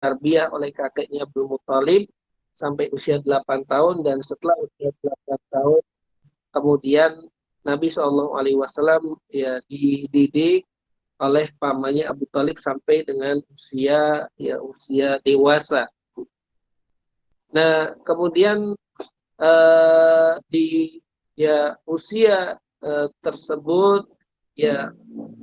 ditarbiyah oleh kakeknya Abdul Muthalib sampai usia 8 tahun, dan setelah usia 8 tahun kemudian Nabi SAW ya dididik oleh pamannya Abu Thalib sampai dengan usia dewasa. Nah, kemudian di usia tersebut ya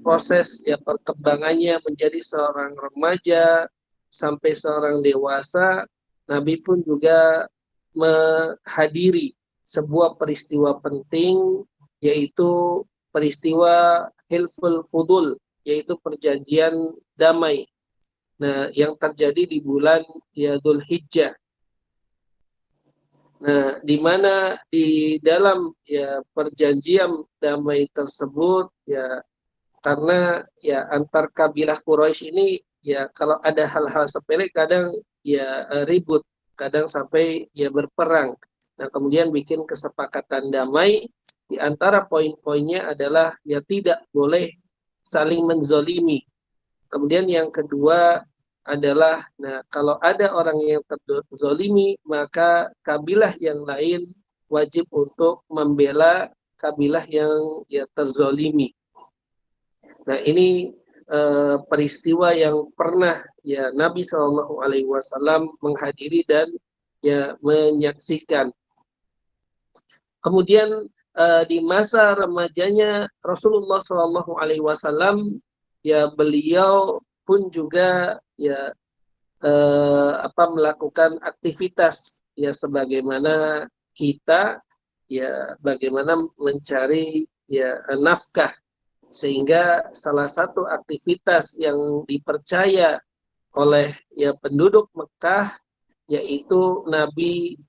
proses perkembangannya menjadi seorang remaja sampai seorang dewasa, Nabi pun juga menghadiri sebuah peristiwa penting, yaitu peristiwa Hilful Fudul, yaitu perjanjian damai. Nah, yang terjadi di bulan Dzulhijjah. Nah, di mana di dalam perjanjian damai tersebut karena antar kabilah Quraisy ini kalau ada hal-hal sepele kadang ribut, kadang sampai berperang. Nah, kemudian bikin kesepakatan damai, di antara poin-poinnya adalah tidak boleh saling menzolimi. Kemudian yang kedua adalah, kalau ada orang yang terzolimi, maka kabilah yang lain wajib untuk membela kabilah yang terzolimi. Nah, ini peristiwa yang pernah Nabi SAW menghadiri dan menyaksikan. Kemudian di masa remajanya Rasulullah SAW beliau pun juga melakukan aktivitas sebagaimana kita bagaimana mencari nafkah, sehingga salah satu aktivitas yang dipercaya oleh penduduk Mekah yaitu Nabi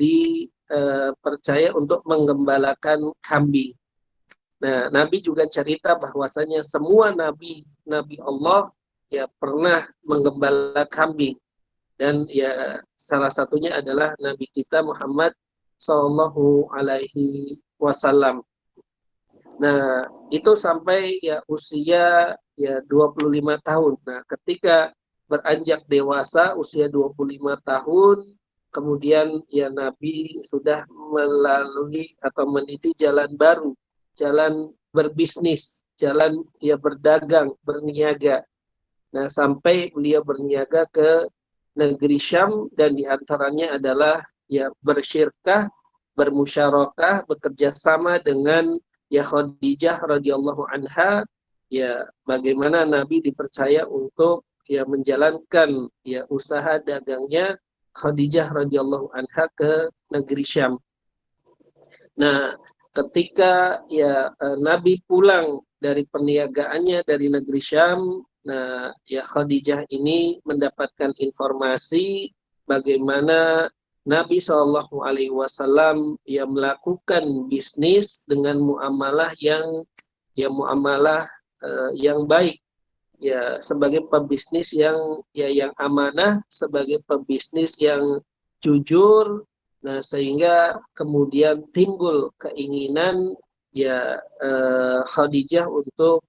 dipercaya untuk menggembalakan kambing. Nah, Nabi juga cerita bahwasanya semua nabi Allah pernah menggembala kambing, dan salah satunya adalah Nabi kita Muhammad Sallallahu Alaihi Wasallam. Nah, itu sampai usia 25 tahun. Nah, ketika beranjak dewasa usia 25 tahun, kemudian Nabi sudah melalui atau meniti jalan baru, jalan berbisnis, jalan berdagang, berniaga. Nah, sampai beliau berniaga ke negeri Syam, dan diantaranya adalah bersyirkah, bermusyarakah, bekerja sama dengan Khadijah radhiyallahu anha, bagaimana Nabi dipercaya untuk menjalankan usaha dagangnya Khadijah radhiyallahu anha ke negeri Syam. Nah, ketika Nabi pulang dari perniagaannya dari negeri Syam, nah Khadijah ini mendapatkan informasi bagaimana Nabi Shallallahu Alaihi Wasallam melakukan bisnis dengan muamalah yang baik, sebagai pebisnis yang amanah, sebagai pebisnis yang jujur. Nah, sehingga kemudian timbul keinginan Khadijah untuk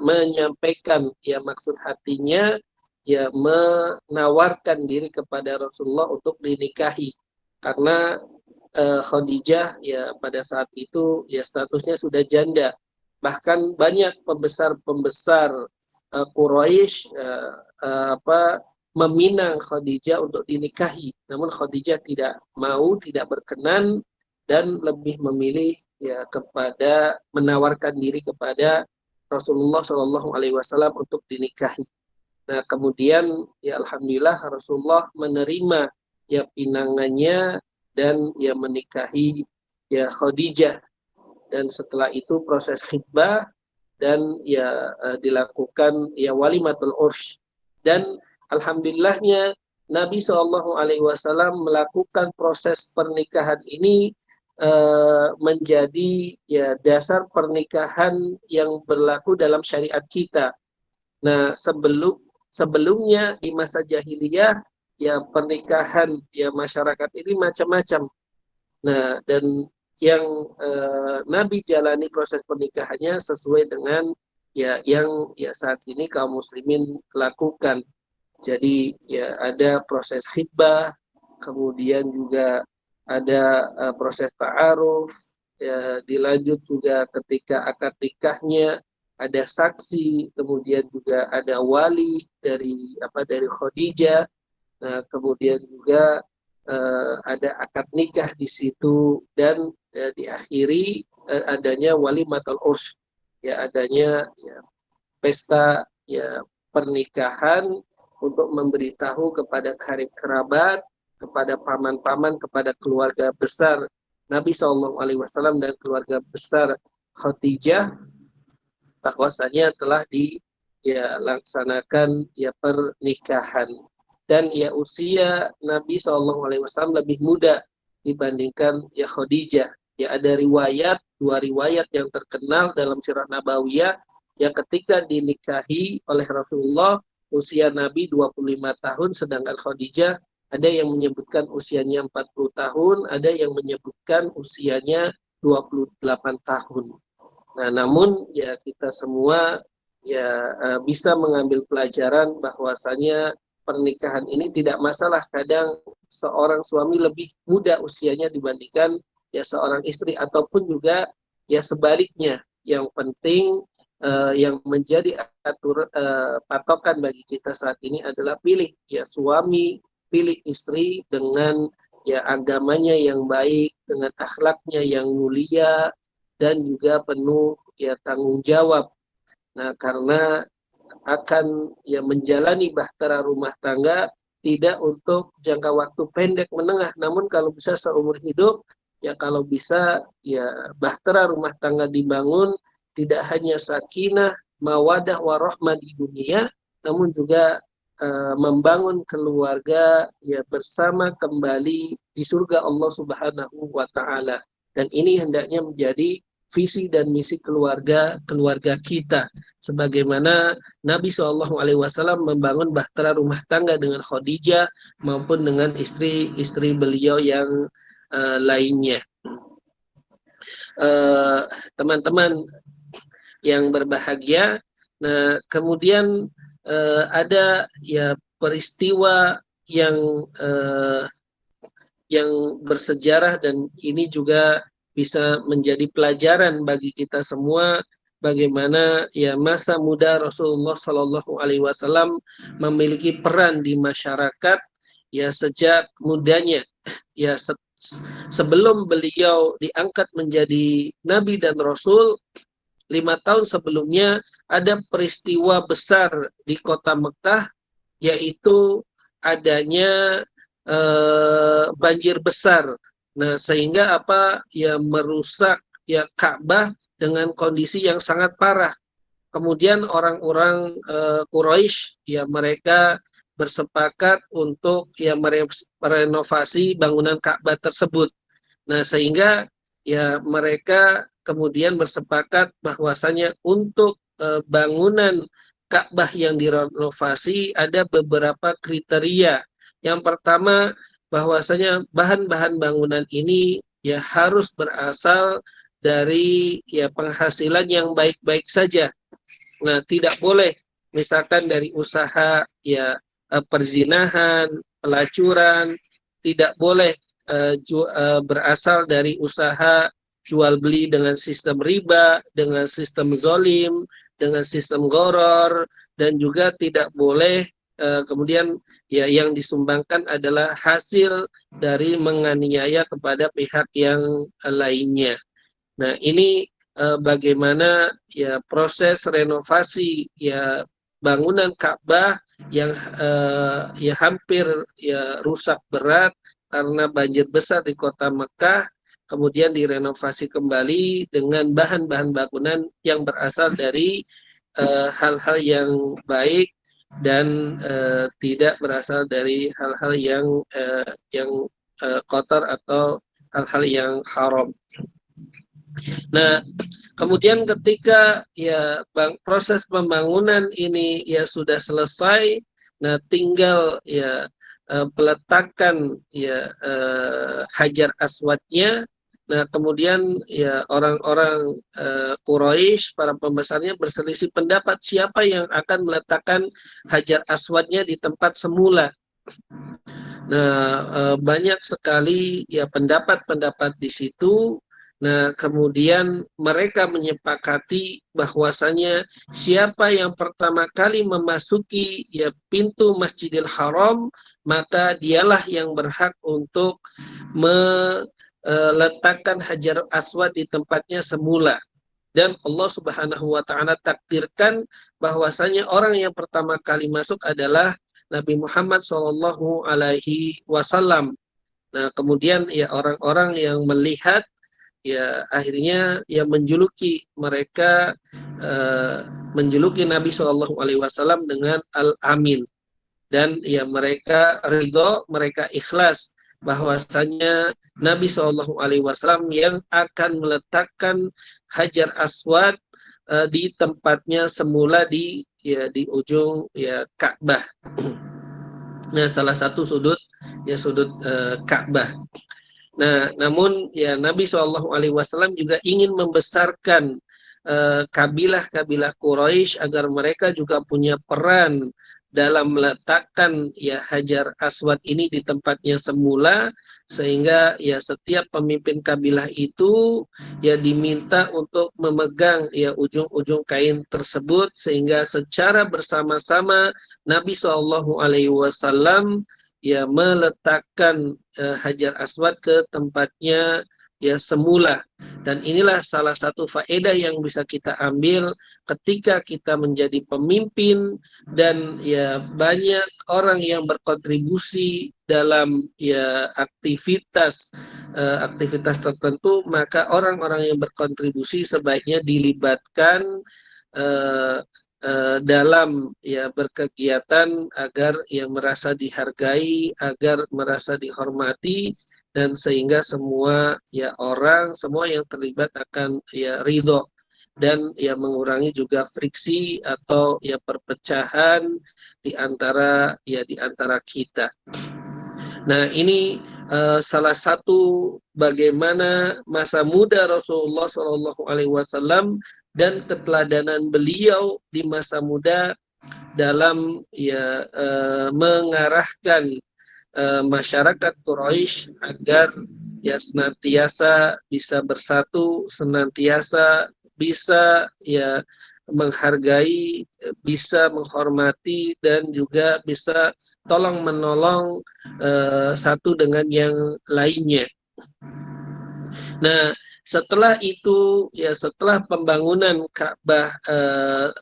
menyampaikan maksud hatinya, menawarkan diri kepada Rasulullah untuk dinikahi, karena Khadijah pada saat itu statusnya sudah janda. Bahkan banyak pembesar Quraisy meminang Khadijah untuk dinikahi, namun Khadijah tidak mau, tidak berkenan, dan lebih memilih kepada menawarkan diri kepada Rasulullah Shallallahu Alaihi Wasallam untuk dinikahi. Nah, kemudian alhamdulillah Rasulullah menerima pinangannya dan menikahi Khadijah, dan setelah itu proses khitbah dan dilakukan walimatul ursy, dan alhamdulillahnya Nabi Shallallahu Alaihi Wasallam melakukan proses pernikahan ini menjadi dasar pernikahan yang berlaku dalam syariat kita. Nah, sebelumnya di masa jahiliyah pernikahan masyarakat ini macam-macam. Nah, dan yang Nabi jalani proses pernikahannya sesuai dengan yang saat ini kaum muslimin lakukan. Jadi ya ada proses khitbah, kemudian juga ada proses ta'aruf, ya, dilanjut juga ketika akad nikahnya ada saksi, kemudian juga ada wali dari Khadijah. Nah, kemudian juga ada akad nikah di situ dan diakhiri adanya walimatul urs, ya adanya ya, pesta ya pernikahan untuk memberitahu kepada karib kerabat, kepada paman-paman, kepada keluarga besar Nabi Shallallahu Alaihi Wasallam dan keluarga besar Khadijah bahwasanya telah dilaksanakan ya pernikahan. Dan ya usia Nabi Shallallahu Alaihi Wasallam lebih muda dibandingkan ya Khadijah. Ya ada dua riwayat yang terkenal dalam sirah Nabawiyah yang ketika dinikahi oleh Rasulullah usia Nabi 25 tahun sedangkan Khadijah ada yang menyebutkan usianya 40 tahun, ada yang menyebutkan usianya 28 tahun. Nah, namun ya kita semua ya bisa mengambil pelajaran bahwasanya pernikahan ini tidak masalah. Kadang seorang suami lebih muda usianya dibandingkan ya seorang istri ataupun juga ya sebaliknya. Yang penting yang menjadi patokan bagi kita saat ini adalah pilih ya suami, pilih istri dengan ya agamanya yang baik, dengan akhlaknya yang mulia, dan juga penuh ya tanggung jawab. Nah, karena akan ya menjalani bahtera rumah tangga tidak untuk jangka waktu pendek menengah, namun kalau bisa seumur hidup, ya kalau bisa ya bahtera rumah tangga dibangun tidak hanya sakinah, mawadah, warahmah di dunia, namun juga membangun keluarga ya bersama kembali di surga Allah Subhanahu wa taala. Dan ini hendaknya menjadi visi dan misi keluarga kita sebagaimana Nabi Shallallahu Alaihi Wasallam membangun bahtera rumah tangga dengan Khadijah maupun dengan istri-istri beliau yang lainnya. Teman-teman yang berbahagia, nah kemudian ada ya peristiwa yang bersejarah dan ini juga bisa menjadi pelajaran bagi kita semua bagaimana ya masa muda Rasulullah Shallallahu Alaihi Wasallam memiliki peran di masyarakat ya sejak mudanya ya sebelum beliau diangkat menjadi nabi dan rasul 5 tahun sebelumnya ada peristiwa besar di kota Mekah yaitu adanya banjir besar. Nah, sehingga apa ya merusak ya Ka'bah dengan kondisi yang sangat parah. Kemudian orang-orang Quraisy ya mereka bersepakat untuk ya merenovasi bangunan Ka'bah tersebut. Nah, sehingga ya mereka kemudian bersepakat bahwasanya untuk bangunan Ka'bah yang direnovasi ada beberapa kriteria. Yang pertama, bahwasanya bahan-bahan bangunan ini ya harus berasal dari ya penghasilan yang baik-baik saja. Nah, tidak boleh misalkan dari usaha ya perzinahan, pelacuran, tidak boleh berasal dari usaha jual beli dengan sistem riba, dengan sistem zolim, dengan sistem goror, dan juga tidak boleh kemudian ya yang disumbangkan adalah hasil dari menganiaya kepada pihak yang lainnya. Nah, ini bagaimana ya proses renovasi ya bangunan Ka'bah yang ya hampir ya rusak berat karena banjir besar di kota Mekah, kemudian direnovasi kembali dengan bahan-bahan bangunan yang berasal dari hal-hal yang baik dan tidak berasal dari hal-hal yang kotor atau hal-hal yang haram. Nah, kemudian ketika ya proses pembangunan ini ya sudah selesai, nah tinggal ya peletakan ya Hajar Aswadnya. Nah, kemudian ya orang-orang Quraisy, para pembesarnya berselisih pendapat siapa yang akan meletakkan Hajar Aswadnya di tempat semula. Nah, banyak sekali ya pendapat-pendapat di situ. Nah, kemudian mereka menyepakati bahwasanya siapa yang pertama kali memasuki ya pintu Masjidil Haram, maka dialah yang berhak untuk meletakkan Hajar Aswad di tempatnya semula. Dan Allah Subhanahu wa taala takdirkan bahwasanya orang yang pertama kali masuk adalah Nabi Muhammad Shallallahu alaihi wasallam. Nah, kemudian ya orang-orang yang melihat ya akhirnya ya menjuluki mereka, eh, menjuluki Nabi Shallallahu alaihi wasallam dengan Al-Amin. Dan ya mereka ridho, mereka ikhlas bahwasanya Nabi Shallallahu alaihi wasallam yang akan meletakkan Hajar Aswad di tempatnya semula di ya di ujung ya Ka'bah. Nah, salah satu sudut ya sudut Ka'bah. Nah, namun ya Nabi Shallallahu alaihi wasallam juga ingin membesarkan kabilah-kabilah Quraisy agar mereka juga punya peran dalam meletakkan ya Hajar Aswad ini di tempatnya semula, sehingga ya setiap pemimpin kabilah itu ya diminta untuk memegang ya ujung-ujung kain tersebut, sehingga secara bersama-sama Nabi Shallallahu alaihi wasallam ya meletakkan Hajar Aswad ke tempatnya ya semula. Dan inilah salah satu faedah yang bisa kita ambil ketika kita menjadi pemimpin dan ya banyak orang yang berkontribusi dalam ya aktivitas tertentu, maka orang-orang yang berkontribusi sebaiknya dilibatkan eh, dalam ya berkegiatan agar yang merasa dihargai, agar merasa dihormati, dan sehingga semua ya orang, semua yang terlibat akan ya ridho, dan ya mengurangi juga friksi atau ya perpecahan di antara kita. Nah, ini salah satu bagaimana masa muda Rasulullah Shallallahu Alaihi Wasallam dan keteladanan beliau di masa muda dalam ya mengarahkan masyarakat Quraisy agar ya senantiasa bisa bersatu, senantiasa bisa ya menghargai, bisa menghormati, dan juga bisa tolong menolong satu dengan yang lainnya. Nah, setelah itu ya setelah pembangunan Ka'bah,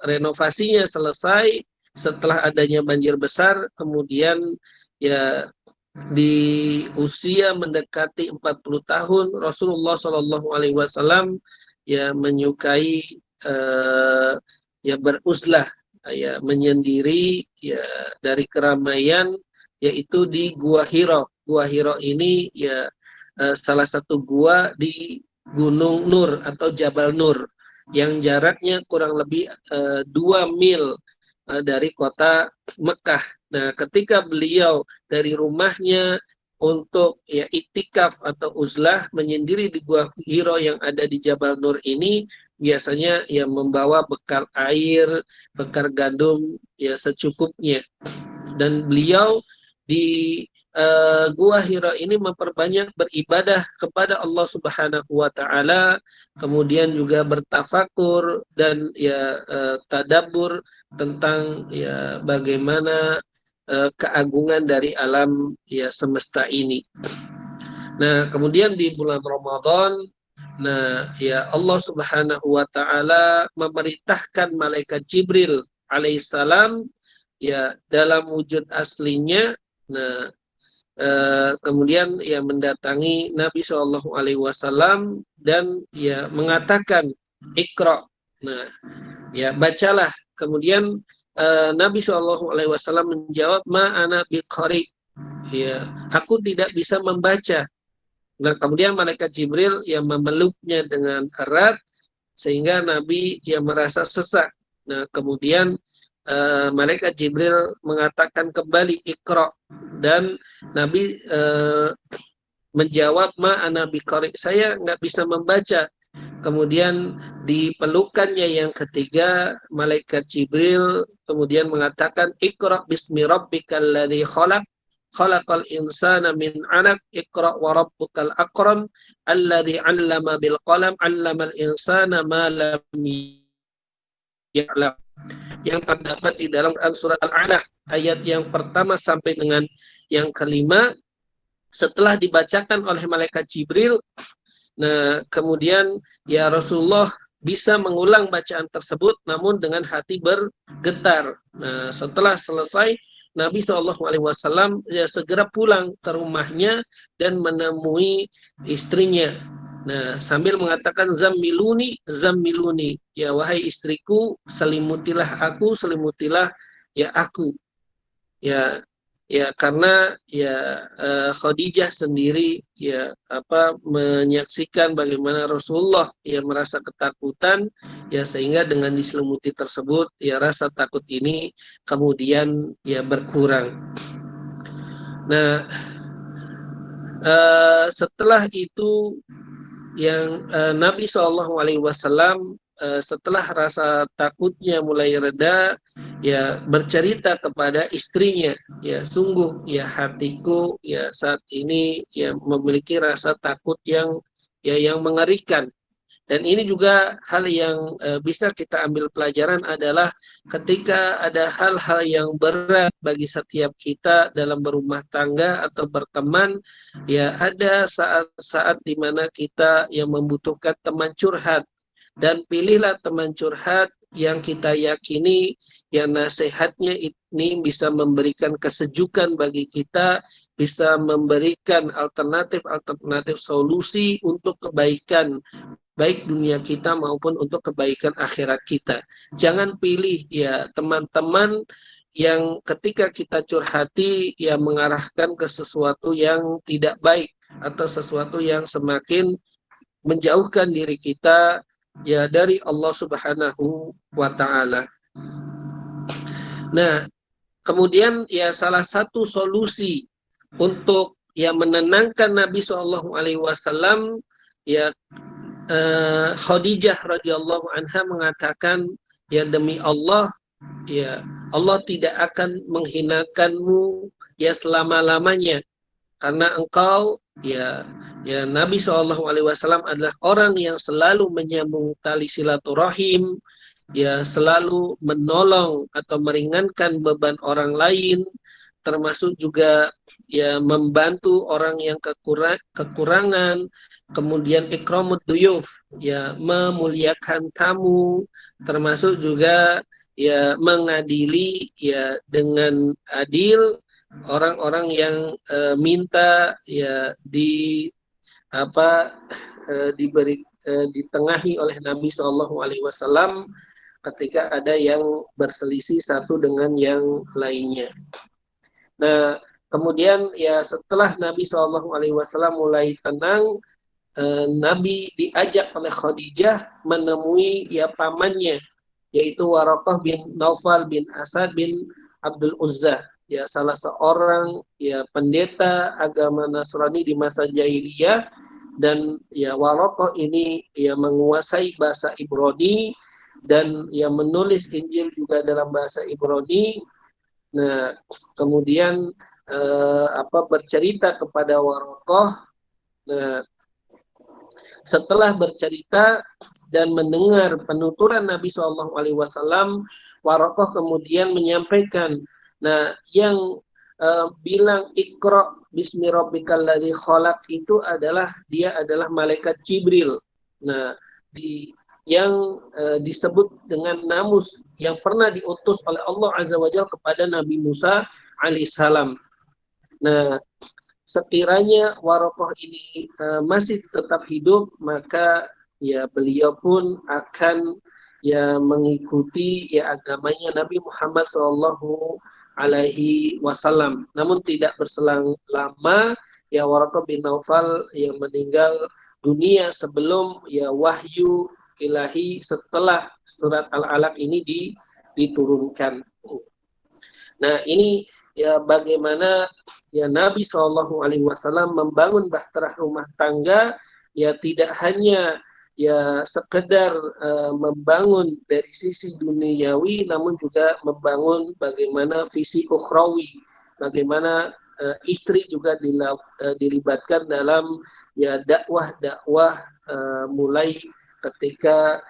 renovasinya selesai, setelah adanya banjir besar, kemudian ya di usia mendekati 40 tahun Rasulullah Shallallahu alaihi wasallam ya menyukai ya beruzlah, ya menyendiri ya dari keramaian, yaitu di Gua Hiro. Gua Hiro ini ya salah satu gua di Gunung Nur atau Jabal Nur yang jaraknya kurang lebih 2 mil dari kota Mekah. Nah, ketika beliau dari rumahnya untuk ya iktikaf atau uzlah menyendiri di Gua Hiro yang ada di Jabal Nur ini, biasanya ya membawa bekal air, bekal gandum ya secukupnya. Dan beliau di Gua Hira ini memperbanyak beribadah kepada Allah Subhanahu wa taala, kemudian juga bertafakur dan ya tadabbur tentang ya bagaimana keagungan dari alam ya semesta ini. Nah, kemudian di bulan Ramadan, nah ya Allah Subhanahu wa taala memerintahkan malaikat Jibril alaihissalam ya dalam wujud aslinya. Nah, kemudian ya mendatangi Nabi Shallallahu Alaihi Wasallam dan ya mengatakan Iqra. Nah, ya bacalah. Kemudian Nabi Shallallahu Alaihi Wasallam menjawab, ma ana biqari. Ya, aku tidak bisa membaca. Nah, kemudian malaikat Jibril yang memeluknya dengan erat sehingga Nabi yang merasa sesak. Nah, kemudian malaikat Jibril mengatakan kembali Iqra, dan Nabi menjawab, ma ana biqari, saya nggak bisa membaca. Kemudian dipelukkannya yang ketiga, malaikat Jibril kemudian mengatakan, Iqra bismi rabbikal ladzi khalaq, khalaqal insana min 'alaq, Iqra wa rabbukal akram, alladzi 'allama bil qalam, 'allamal insana ma lam ya'lam. Yang terdapat di dalam surat Al-Alaq ayat yang pertama sampai dengan yang kelima, setelah dibacakan oleh malaikat Jibril. Nah, kemudian ya Rasulullah bisa mengulang bacaan tersebut namun dengan hati bergetar. Nah, setelah selesai Nabi SAW ya segera pulang ke rumahnya dan menemui istrinya. Nah, sambil mengatakan zammiluni, zammiluni, ya wahai istriku, selimutilah aku, selimutilah ya aku. Ya, ya karena ya Khadijah sendiri ya menyaksikan bagaimana Rasulullah ya merasa ketakutan, ya sehingga dengan diselimuti tersebut ya rasa takut ini kemudian ya berkurang. Nah, setelah itu yang Nabi SAW setelah rasa takutnya mulai reda, ya bercerita kepada istrinya, ya sungguh ya hatiku ya saat ini ya memiliki rasa takut yang ya yang mengerikan. Dan ini juga hal yang bisa kita ambil pelajaran adalah ketika ada hal-hal yang berat bagi setiap kita dalam berumah tangga atau berteman, ya ada saat-saat di mana kita yang membutuhkan teman curhat. Dan pilihlah teman curhat yang kita yakini yang nasihatnya ini bisa memberikan kesejukan bagi kita, bisa memberikan alternatif solusi untuk kebaikan baik dunia kita maupun untuk kebaikan akhirat kita. Jangan pilih ya teman-teman yang ketika kita curhati ya mengarahkan ke sesuatu yang tidak baik atau sesuatu yang semakin menjauhkan diri kita ya dari Allah Subhanahu wa taala. Nah, kemudian ya salah satu solusi untuk ya menenangkan Nabi SAW ya Khadijah radhiyallahu anha mengatakan, ya demi Allah, ya Allah tidak akan menghinakanmu ya selama-lamanya, karena engkau ya Nabi SAW adalah orang yang selalu menyambung tali silaturahim, ya selalu menolong atau meringankan beban orang lain, termasuk juga ya membantu orang yang kekurangan, kemudian ikramud duyuf, ya memuliakan tamu, termasuk juga ya mengadili ya dengan adil orang-orang yang minta ya diberi ditengahi oleh Nabi SAW ketika ada yang berselisih satu dengan yang lainnya. Nah, kemudian ya setelah Nabi SAW mulai tenang, Nabi diajak oleh Khadijah menemui ya pamannya, yaitu Waraqah bin Naufal bin Asad bin Abdul Uzza, ya salah seorang ya pendeta agama Nasrani di masa jahiliyah. Dan ya Waraqah ini ya menguasai bahasa Ibrani dan ya menulis Injil juga dalam bahasa Ibrani. Nah, kemudian bercerita kepada Waraqah. Nah, setelah bercerita dan mendengar penuturan Nabi SAW, Waraqah kemudian menyampaikan, nah yang bilang Iqra bismi rabbikal ladzi khalaq itu adalah malaikat Jibril. Nah, yang disebut dengan namus yang pernah diutus oleh Allah Azza wa Jalla kepada Nabi Musa alaihissalam. Nah, sekiranya Waraqah ini masih tetap hidup, maka ya beliau pun akan ya mengikuti ya agamanya Nabi Muhammad SAW. Namun tidak berselang lama ya Waraqah bin Naufal yang meninggal dunia sebelum ya wahyu ilahi setelah surat Al-Alaq ini diturunkan. Nah, ini ya bagaimana ya Nabi SAW membangun bahtera rumah tangga, ya tidak hanya ya sekedar membangun dari sisi duniawi, namun juga membangun bagaimana visi ukhrawi, bagaimana istri juga dilibatkan dalam ya dakwah-dakwah mulai ketika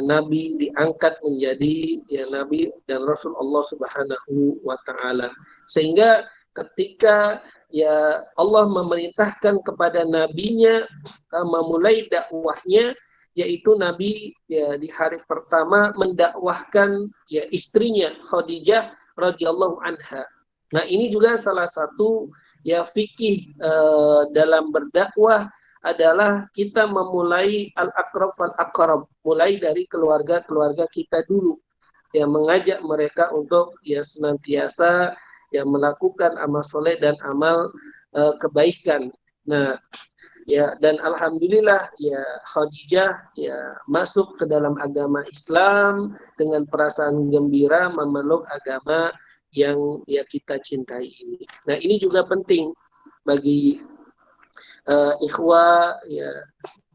Nabi diangkat menjadi ya Nabi dan Rasul Allah Subhanahu wa taala. Sehingga ketika ya Allah memerintahkan kepada nabinya memulai dakwahnya, yaitu Nabi ya di hari pertama mendakwahkan ya istrinya Khadijah radhiyallahu anha. Nah, ini juga salah satu ya fikih dalam berdakwah adalah kita memulai al-aqrab fal-aqrab, mulai dari keluarga-keluarga kita dulu, yang mengajak mereka untuk ya senantiasa ya melakukan amal soleh dan amal kebaikan. Nah, ya dan alhamdulillah ya Khadijah ya masuk ke dalam agama Islam dengan perasaan gembira memeluk agama yang ya kita cintai ini. Nah, ini juga penting bagi ikhwah ya,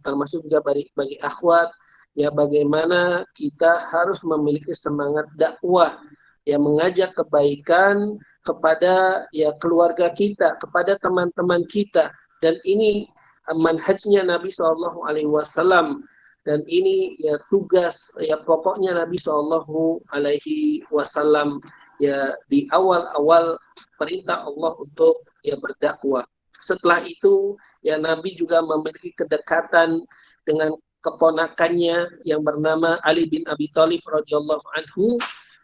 termasuk juga bagi akhwat, ya bagaimana kita harus memiliki semangat dakwah yang mengajak kebaikan kepada ya keluarga kita, kepada teman-teman kita, dan ini manhajnya Nabi Shallallahu Alaihi Wasallam, dan ini ya tugas ya pokoknya Nabi Shallallahu Alaihi Wasallam ya di awal-awal perintah Allah untuk ya berdakwah. Setelah itu ya Nabi juga memiliki kedekatan dengan keponakannya yang bernama Ali bin Abi Thalib radhiyallahu anhu.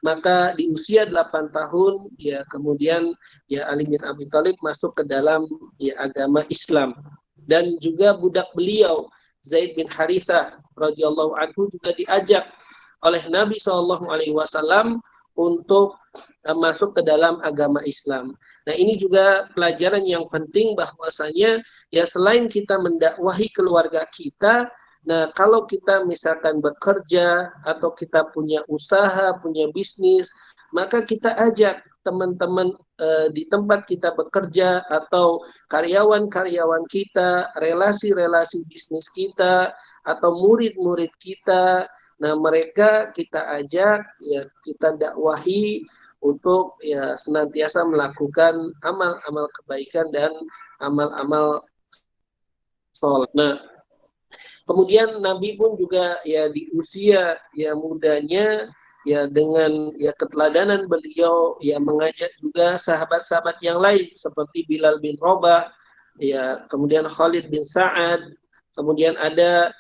Maka di usia 8 tahun ya kemudian ya Ali bin Abi Thalib masuk ke dalam ya agama Islam, dan juga budak beliau Zaid bin Harithah radhiyallahu anhu juga diajak oleh Nabi SAW untuk masuk ke dalam agama Islam. Nah, ini juga pelajaran yang penting bahwasanya ya selain kita mendakwahi keluarga kita, nah kalau kita misalkan bekerja atau kita punya usaha, punya bisnis, maka kita ajak teman-teman di tempat kita bekerja atau karyawan-karyawan kita, relasi-relasi bisnis kita atau murid-murid kita. Nah, mereka kita ajak, ya kita dakwahi untuk ya senantiasa melakukan amal-amal kebaikan dan amal-amal sholat. Nah, kemudian Nabi pun juga ya di usia ya mudanya ya dengan ya keteladanan beliau ya mengajak juga sahabat-sahabat yang lain seperti Bilal bin Rabah, ya kemudian Khalid bin Sa'ad, kemudian ada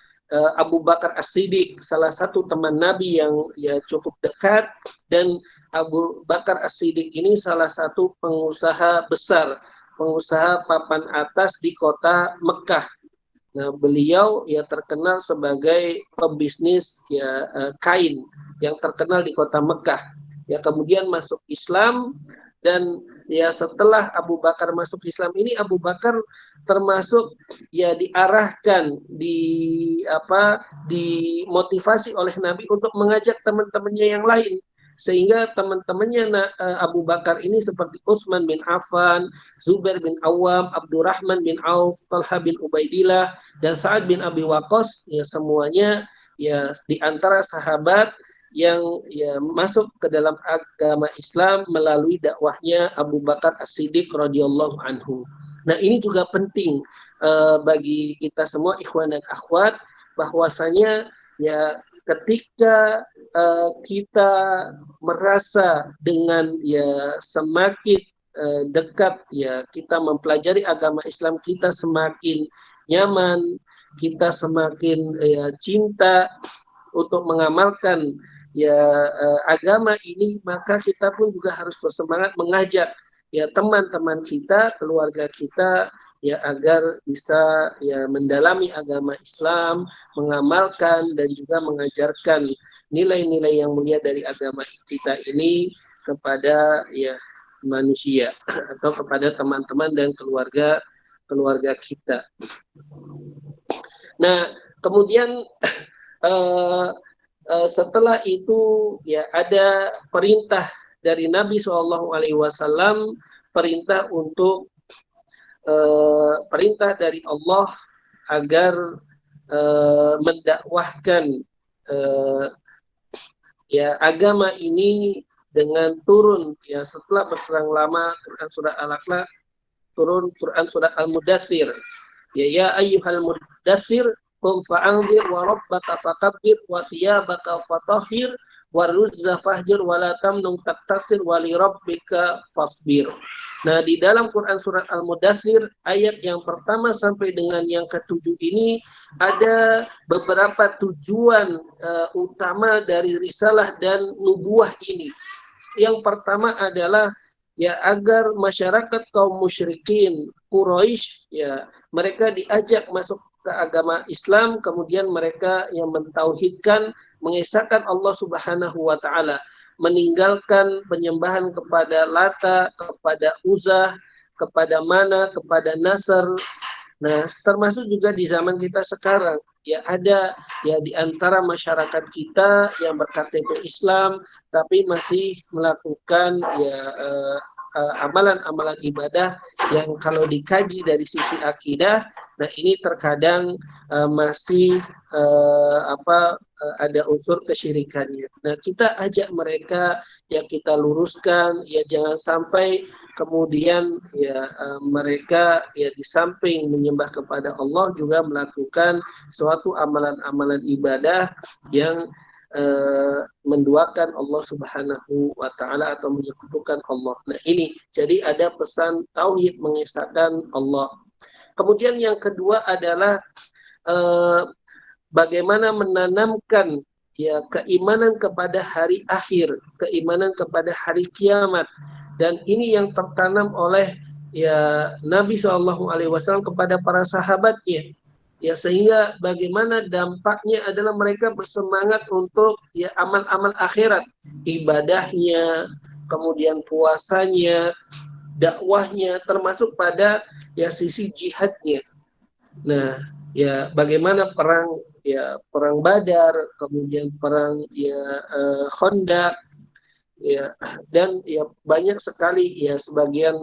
Abu Bakar As-Siddiq, salah satu teman Nabi yang ya cukup dekat, dan Abu Bakar As-Siddiq ini salah satu pengusaha besar, pengusaha papan atas di kota Mekah. Nah, beliau ya terkenal sebagai pebisnis ya kain yang terkenal di kota Mekah. Ya kemudian masuk Islam, dan ya setelah Abu Bakar masuk Islam ini, Abu Bakar termasuk ya diarahkan dimotivasi oleh Nabi untuk mengajak teman-temannya yang lain, sehingga teman-temannya Abu Bakar ini seperti Utsman bin Affan, Zubair bin Awam, Abdurrahman bin Auf, Talha bin Ubaidillah, dan Sa'ad bin Abi Waqqas, ya semuanya ya di antara sahabat yang ya masuk ke dalam agama Islam melalui dakwahnya Abu Bakar As-Siddiq radhiyallahu anhu. Nah, ini juga penting bagi kita semua ikhwan dan akhwat, bahwasanya ya ketika kita merasa dengan ya semakin dekat ya kita mempelajari agama Islam, kita semakin nyaman, kita semakin ya cinta untuk mengamalkan ya agama ini, maka kita pun juga harus bersemangat mengajak ya teman-teman kita, keluarga kita, ya agar bisa ya mendalami agama Islam, mengamalkan dan juga mengajarkan nilai-nilai yang mulia dari agama kita ini kepada ya manusia atau kepada teman-teman dan keluarga kita. Nah, kemudian setelah itu ya ada perintah dari Nabi SAW, perintah untuk perintah dari Allah agar mendakwahkan ya agama ini dengan turun ya setelah berselang lama Quran surah Al-Alaq turun Quran surah Al-Mudaththir. Ya ayyuhal mudaththir qum fa'anzir wa rabbaka fakabbir wa thiyabaka fatahhir wa ruzza fahjir wa la tamnun taktasir wa li rabbika fasbir. Nah, di dalam Quran surat Al-Mudaththir ayat yang pertama sampai dengan yang ketujuh ini ada beberapa tujuan utama dari risalah dan nubuah ini. Yang pertama adalah ya agar masyarakat kaum musyrikin Quraisy ya mereka diajak masuk ke agama Islam, kemudian mereka yang mentauhidkan, mengesahkan Allah Subhanahu wa taala, meninggalkan penyembahan kepada Lata, kepada Uzza, kepada Mana, kepada Nasr. Nah, termasuk juga di zaman kita sekarang ya ada ya di antara masyarakat kita yang berKTP Islam tapi masih melakukan ya amalan-amalan ibadah yang kalau dikaji dari sisi akidah, nah ini terkadang masih ada unsur kesyirikannya. Nah kita ajak mereka ya kita luruskan ya jangan sampai kemudian ya mereka ya di samping menyembah kepada Allah juga melakukan suatu amalan-amalan ibadah yang menduakan Allah Subhanahu wa taala atau menyekutukan Allah. Nah, ini jadi ada pesan tauhid mengesahkan Allah. Kemudian yang kedua adalah bagaimana menanamkan ya keimanan kepada hari akhir, keimanan kepada hari kiamat. Dan ini yang tertanam oleh ya Nabi SAW kepada para sahabatnya. Ya sehingga bagaimana dampaknya adalah mereka bersemangat untuk ya amal-amal akhirat, ibadahnya, kemudian puasanya, dakwahnya, termasuk pada ya sisi jihadnya. Nah, ya bagaimana perang Badar, kemudian perang ya Khandaq, ya dan ya banyak sekali ya sebagian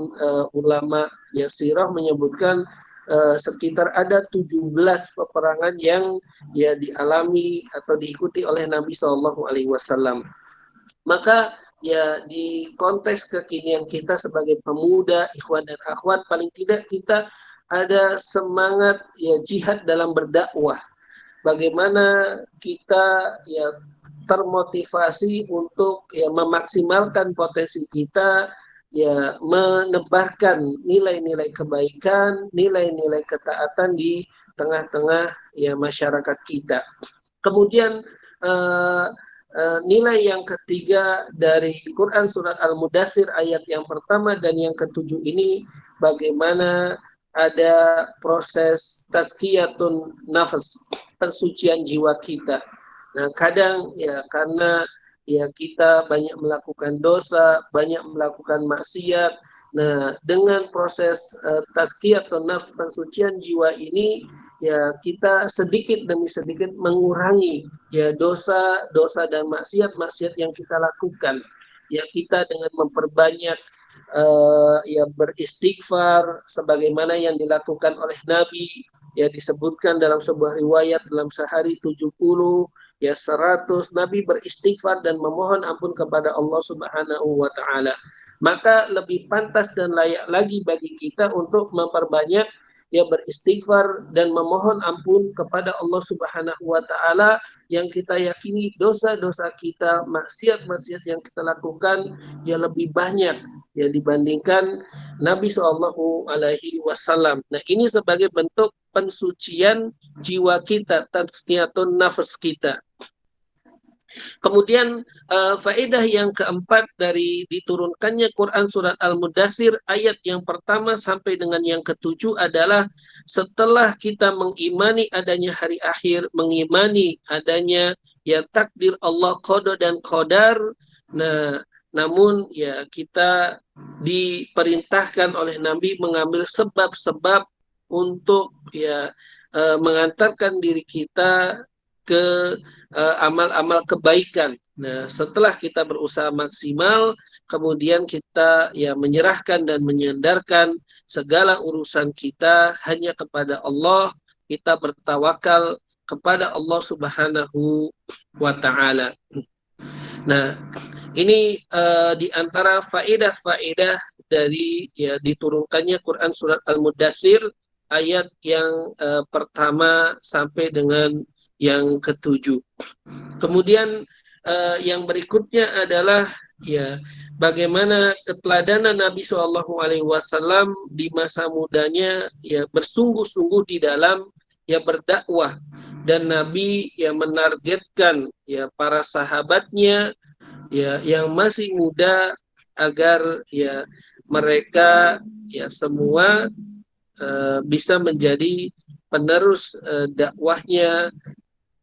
ulama ya sirah menyebutkan sekitar ada 17 peperangan yang ya dialami atau diikuti oleh Nabi SAW. Maka ya di konteks kekinian kita sebagai pemuda, ikhwan dan akhwat, paling tidak kita ada semangat ya jihad dalam berdakwah. Bagaimana kita ya termotivasi untuk ya memaksimalkan potensi kita ya menebarkan nilai-nilai kebaikan, nilai-nilai ketaatan di tengah-tengah ya masyarakat kita. Kemudian nilai yang ketiga dari Quran surat Al-Mudaththir ayat yang pertama dan yang ketujuh ini bagaimana ada proses tazkiyatun nafas, pensucian jiwa kita. Nah, kadang ya karena ya kita banyak melakukan dosa, banyak melakukan maksiat. Nah, dengan proses tazkiyatun nafs, pensucian jiwa ini ya kita sedikit demi sedikit mengurangi ya dosa dan maksiat yang kita lakukan. Ya kita dengan memperbanyak ya beristighfar sebagaimana yang dilakukan oleh Nabi ya disebutkan dalam sebuah riwayat dalam sehari 70 ya 100 Nabi beristighfar dan memohon ampun kepada Allah Subhanahu wa taala. Maka lebih pantas dan layak lagi bagi kita untuk memperbanyak ya beristighfar dan memohon ampun kepada Allah Subhanahu wa taala yang kita yakini dosa-dosa kita, maksiat-maksiat yang kita lakukan ya lebih banyak ya dibandingkan Nabi Shallallahu Alaihi Wasallam. Nah ini sebagai bentuk pensucian jiwa kita, tazkiyatun nafas kita. Kemudian faedah yang keempat dari diturunkannya Quran surat Al-Mudaththir ayat yang pertama sampai dengan yang ketujuh adalah setelah kita mengimani adanya hari akhir, mengimani adanya ya takdir Allah qada dan qadar. Nah, namun ya kita diperintahkan oleh Nabi mengambil sebab-sebab untuk ya mengantarkan diri kita ke amal-amal kebaikan Nah, setelah kita berusaha maksimal, kemudian kita ya menyerahkan dan menyandarkan segala urusan kita hanya kepada Allah, kita bertawakal kepada Allah Subhanahu wa taala. Nah, ini di antara faedah-faedah dari ya diturunkannya Quran surat Al-Mudaththir ayat yang pertama sampai dengan yang ketujuh. Kemudian yang berikutnya adalah ya bagaimana keteladanan Nabi Shallallahu Alaihi Wasallam di masa mudanya ya bersungguh-sungguh di dalam ya berdakwah, dan Nabi ya menargetkan ya para sahabatnya ya yang masih muda agar ya mereka ya semua bisa menjadi penerus dakwahnya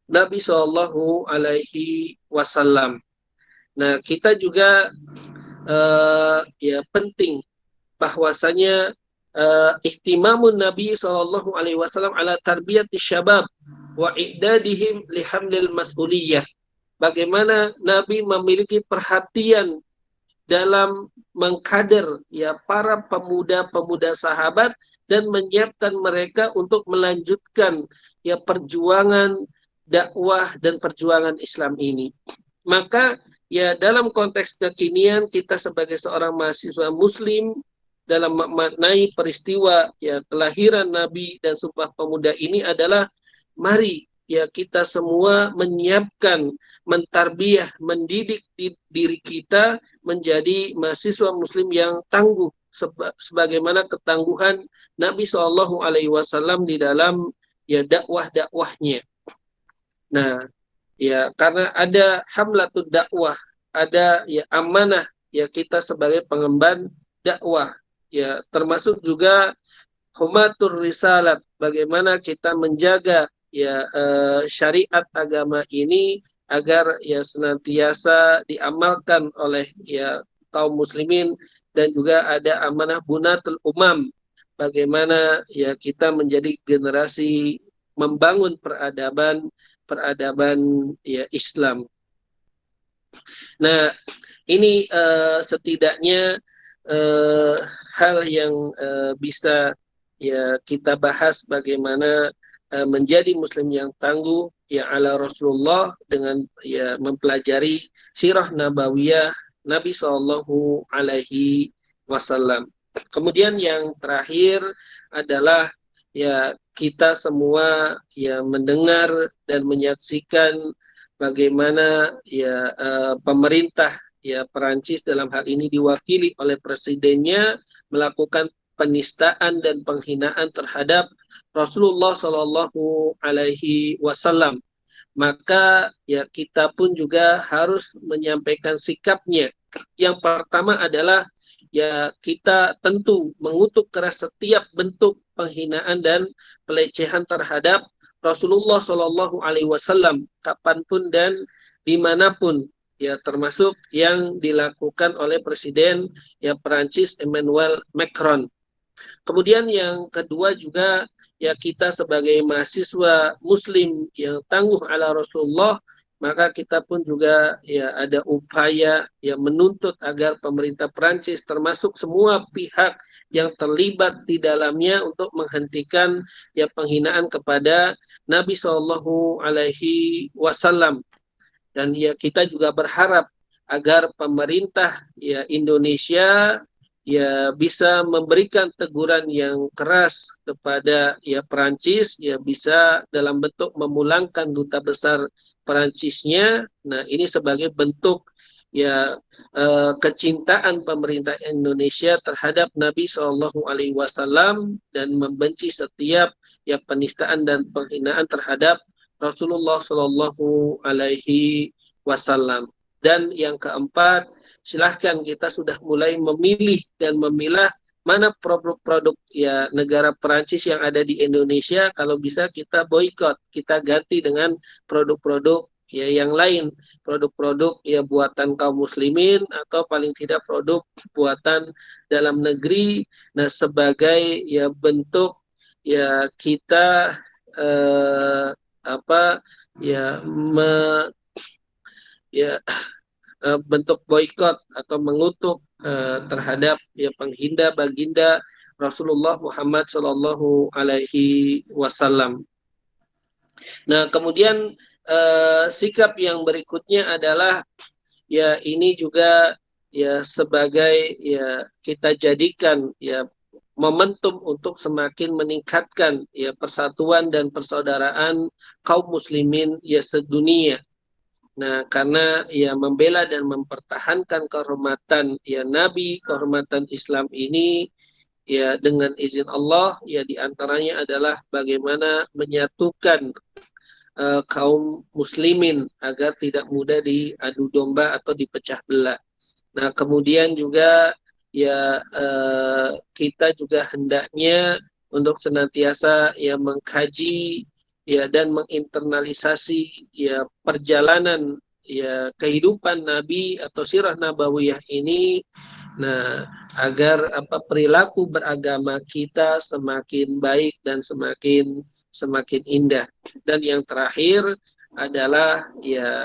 Nabi Shallallahu Alaihi Wasallam. Nah, kita juga ya penting bahwasanya ihtimamun Nabi Shallallahu Alaihi Wasallam ala tarbiyati syabab wa i'dadihim lihamlil mas'uliyah. Bagaimana Nabi memiliki perhatian dalam mengkader ya para pemuda-pemuda sahabat dan menyiapkan mereka untuk melanjutkan ya perjuangan dakwah dan perjuangan Islam ini. Maka ya dalam konteks kekinian kita sebagai seorang mahasiswa muslim dalam memaknai peristiwa ya kelahiran Nabi dan Sumpah Pemuda ini adalah mari ya kita semua menyiapkan, mentarbiyah, mendidik diri kita menjadi mahasiswa muslim yang tangguh sebagaimana ketangguhan Nabi Shallallahu Alaihi Wasallam di dalam ya dakwahnya. Nah, ya karena ada hamlatud dakwah, ada ya amanah ya kita sebagai pengemban dakwah, ya termasuk juga humatur risalat, bagaimana kita menjaga ya syariat agama ini agar ya senantiasa diamalkan oleh ya kaum muslimin, dan juga ada amanah bunatul umam, bagaimana ya kita menjadi generasi membangun peradaban ya Islam. Nah, ini setidaknya hal yang bisa ya kita bahas bagaimana menjadi muslim yang tangguh ya ala Rasulullah dengan ya mempelajari sirah nabawiyah Nabi Shallallahu Alaihi Wasallam. Kemudian yang terakhir adalah ya kita semua ya mendengar dan menyaksikan bagaimana ya pemerintah ya Perancis dalam hal ini diwakili oleh presidennya melakukan penistaan dan penghinaan terhadap Rasulullah Shallallahu Alaihi Wasallam. Maka ya kita pun juga harus menyampaikan sikapnya. Yang pertama adalah ya kita tentu mengutuk keras setiap bentuk penghinaan dan pelecehan terhadap Rasulullah Shallallahu Alaihi Wasallam kapanpun dan dimanapun, ya termasuk yang dilakukan oleh Presiden ya Perancis Emmanuel Macron. Kemudian yang kedua juga ya kita sebagai mahasiswa muslim yang tangguh ala Rasulullah, maka kita pun juga ya ada upaya ya menuntut agar pemerintah Perancis termasuk semua pihak yang terlibat di dalamnya untuk menghentikan ya penghinaan kepada Nabi Shallallahu Alaihi Wasallam. Dan ya kita juga berharap agar pemerintah ya Indonesia ya bisa memberikan teguran yang keras kepada ya Perancis, ya bisa dalam bentuk memulangkan duta besar Perancisnya. Nah, ini sebagai bentuk ya kecintaan pemerintah Indonesia terhadap Nabi Shallallahu Alaihi Wasallam dan membenci setiap ya penistaan dan penghinaan terhadap Rasulullah Shallallahu Alaihi Wasallam. Dan yang keempat, silahkan kita sudah mulai memilih dan memilah mana produk-produk ya negara Perancis yang ada di Indonesia. Kalau bisa kita boikot, kita ganti dengan produk-produk ya yang lain, produk-produk ya buatan kaum muslimin atau paling tidak produk buatan dalam negeri. Nah, sebagai ya bentuk ya kita apa ya ya bentuk boikot atau mengutuk terhadap ya penghina baginda Rasulullah Muhammad Shallallahu Alaihi Wasallam. Nah, kemudian sikap yang berikutnya adalah ya ini juga ya sebagai ya kita jadikan ya momentum untuk semakin meningkatkan ya persatuan dan persaudaraan kaum muslimin ya sedunia. Nah, karena ya membela dan mempertahankan kehormatan ya Nabi, kehormatan Islam ini ya dengan izin Allah ya diantaranya adalah bagaimana menyatukan kaum muslimin agar tidak mudah diadu domba atau dipecah belah. Nah, kemudian juga ya kita juga hendaknya untuk senantiasa ya mengkaji ya dan menginternalisasi ya perjalanan ya kehidupan Nabi atau sirah nabawiyah ini. Nah, agar apa perilaku beragama kita semakin baik dan semakin indah. Dan yang terakhir adalah ya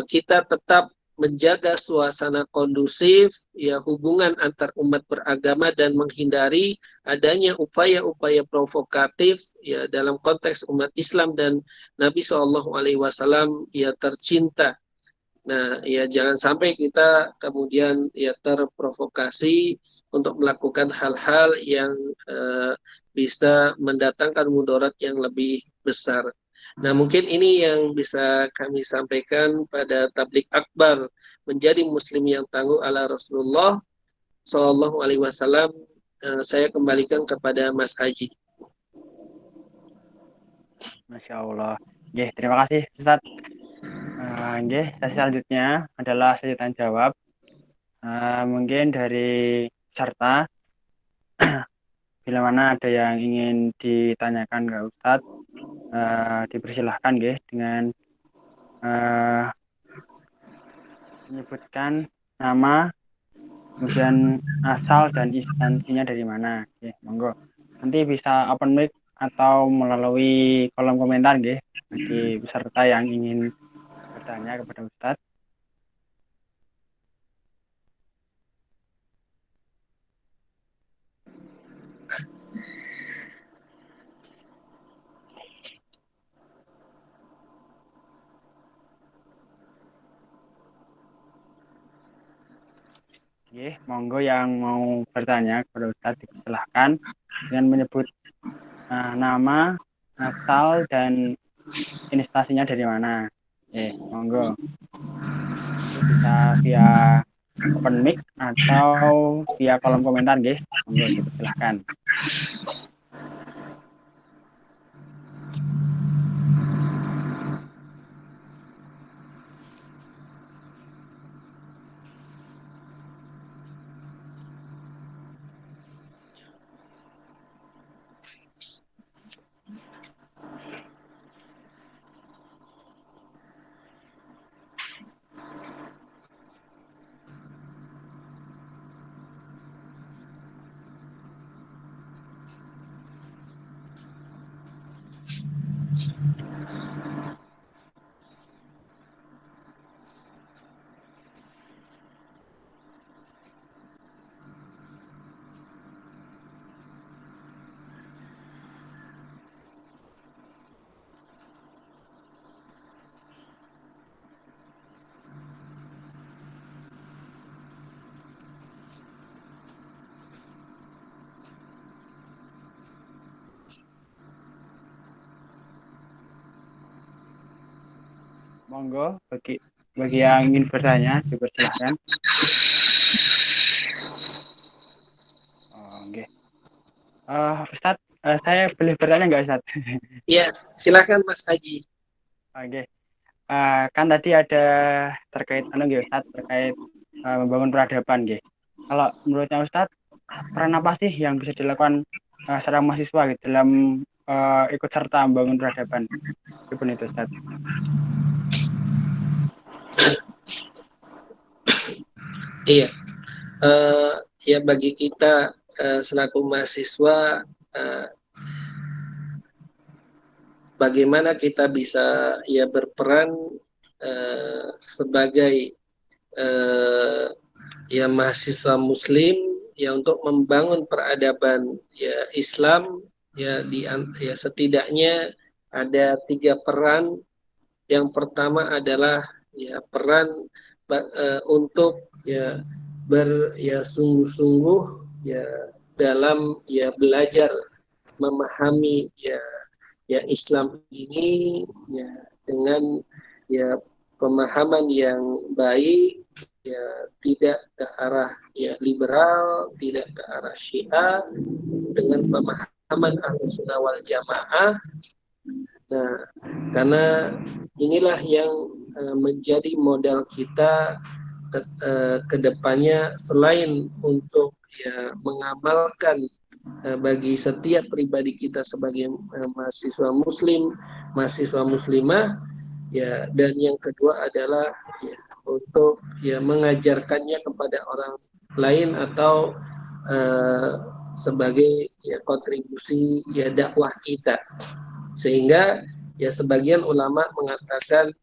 kita tetap menjaga suasana kondusif, ya hubungan antar umat beragama dan menghindari adanya upaya-upaya provokatif ya dalam konteks umat Islam dan Nabi Shallallahu Alaihi Wasallam ya tercinta. Nah, ya jangan sampai kita kemudian ya terprovokasi untuk melakukan hal-hal yang bisa mendatangkan mudarat yang lebih besar. Nah, mungkin ini yang bisa kami sampaikan pada tablik akbar menjadi muslim yang tangguh ala Rasulullah Shallallahu Alaihi Wasallam. Saya kembalikan kepada Mas Haji. Masya Allah. Oke, terima kasih Ustaz. Oke, sesi selanjutnya adalah sesi tanya jawab. Mungkin dari peserta, bila mana ada yang ingin ditanyakan ke Ustaz, dipersilahkan dengan menyebutkan nama, kemudian asal dan instansinya dari mana. Oke, monggo. Nanti bisa open mic atau melalui kolom komentar bagi peserta yang ingin bertanya kepada Ustadz. Monggo yang mau bertanya kepada Ustadz dipersilahkan dengan menyebut nama, asal, dan instansinya dari mana. Monggo. Itu bisa via open mic atau via kolom komentar, monggo dipersilahkan. Monggo bagi yang ingin bertanya dipersilahkan. Oke. Ustadz, saya boleh bertanya nggak Ustadz? Ya, silakan Mas Haji. Oke. Kan tadi ada terkait Ustadz terkait membangun peradaban Kalau menurutnya Ustadz, peran apa sih yang bisa dilakukan seorang mahasiswa dalam ikut serta membangun peradaban? Itu Ustadz. Iya, ya bagi kita selaku mahasiswa, bagaimana kita bisa ya berperan sebagai ya mahasiswa Muslim ya untuk membangun peradaban ya Islam ya ya setidaknya ada 3 peran. Yang pertama adalah ya peran untuk ya ya sungguh-sungguh ya dalam ya belajar memahami ya Islam ini ya dengan ya pemahaman yang baik, ya tidak ke arah ya liberal, tidak ke arah Syiah, dengan pemahaman Ahlussunnah wal Jamaah. Nah, karena inilah yang menjadi modal kita ke depannya, selain untuk ya mengamalkan bagi setiap pribadi kita sebagai mahasiswa Muslim, mahasiswa Muslimah, ya, dan yang kedua adalah ya, untuk ya mengajarkannya kepada orang lain atau sebagai ya kontribusi ya dakwah kita. Sehingga ya sebagian ulama mengatakan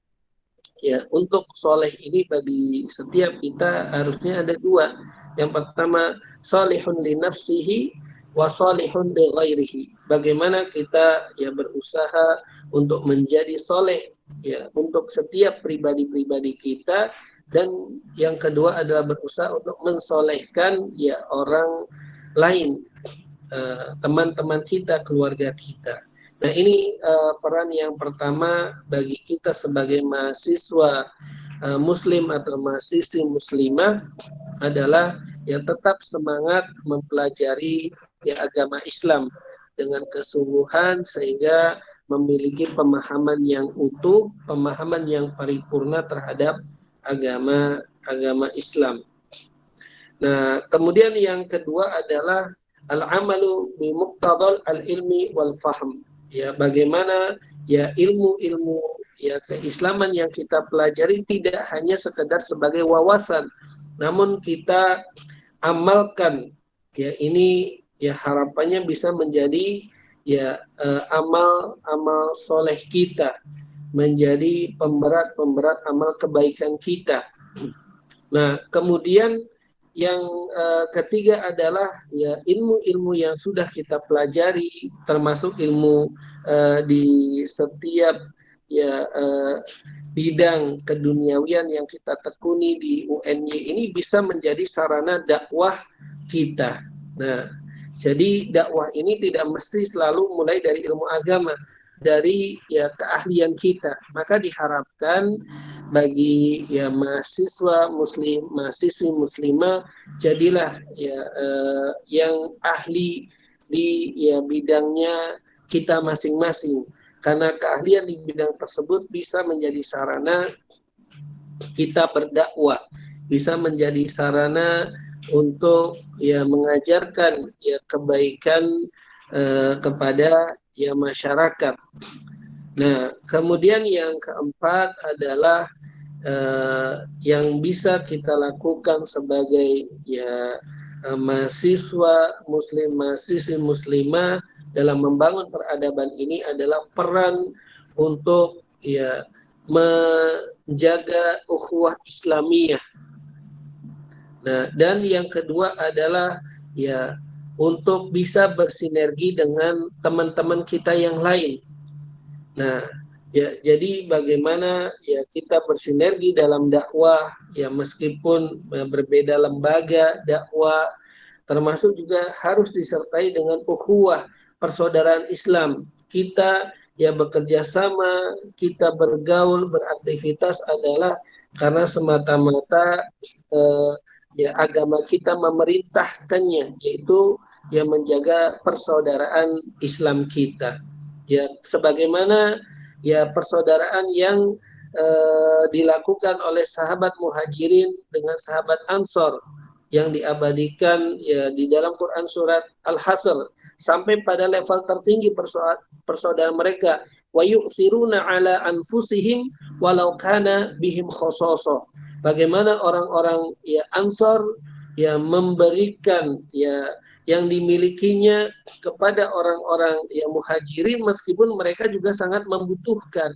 ya untuk soleh ini bagi setiap kita harusnya ada 2. Yang pertama, solihun li nafsihi wa solihun li ghairihi. Bagaimana kita ya berusaha untuk menjadi soleh ya untuk setiap pribadi-pribadi kita, dan yang kedua adalah berusaha untuk mensolehkan ya orang lain, teman-teman kita, keluarga kita. Nah, ini peran yang pertama bagi kita sebagai mahasiswa Muslim atau mahasiswi Muslimah adalah ya tetap semangat mempelajari ya agama Islam dengan kesungguhan sehingga memiliki pemahaman yang utuh, pemahaman yang paripurna terhadap agama Islam. Nah, kemudian yang kedua adalah al-amalu bi muqtadal al-ilmi wal fahm. Ya, bagaimana ya ilmu-ilmu ya keislaman yang kita pelajari tidak hanya sekedar sebagai wawasan, namun kita amalkan. Ya, ini ya harapannya bisa menjadi ya amal soleh kita, menjadi pemberat amal kebaikan kita. Nah, kemudian yang ketiga adalah ya ilmu-ilmu yang sudah kita pelajari, termasuk ilmu di setiap ya bidang keduniawian yang kita tekuni di UNY ini bisa menjadi sarana dakwah kita. Nah, jadi dakwah ini tidak mesti selalu mulai dari ilmu agama, dari ya keahlian kita. Maka diharapkan bagi ya mahasiswa Muslim, mahasiswi Muslimah, jadilah ya yang ahli di ya bidangnya kita masing-masing. Karena keahlian di bidang tersebut bisa menjadi sarana kita berdakwah, bisa menjadi sarana untuk ya mengajarkan ya kebaikan kepada ya masyarakat. Nah, kemudian yang keempat adalah yang bisa kita lakukan sebagai ya mahasiswa Muslim, mahasiswi Muslimah dalam membangun peradaban ini adalah peran untuk ya menjaga ukhuwah Islamiyah. Nah, dan yang kedua adalah ya untuk bisa bersinergi dengan teman-teman kita yang lain. Nah, ya jadi bagaimana ya kita bersinergi dalam dakwah ya meskipun berbeda lembaga dakwah, termasuk juga harus disertai dengan ukhuwah persaudaraan Islam. Kita ya bekerja sama, kita bergaul, beraktivitas adalah karena semata-mata ya agama kita memerintahkannya, yaitu ya menjaga persaudaraan Islam kita. Ya sebagaimana ya persaudaraan yang dilakukan oleh sahabat Muhajirin dengan sahabat Ansor yang diabadikan ya di dalam Quran surat Al-Hasr sampai pada level tertinggi persaudaraan mereka, wa yu'thiruna ala anfusihim walau kana bihim khososo. Bagaimana orang-orang ya Ansor ya memberikan ya yang dimilikinya kepada orang-orang yang Muhajirin meskipun mereka juga sangat membutuhkan.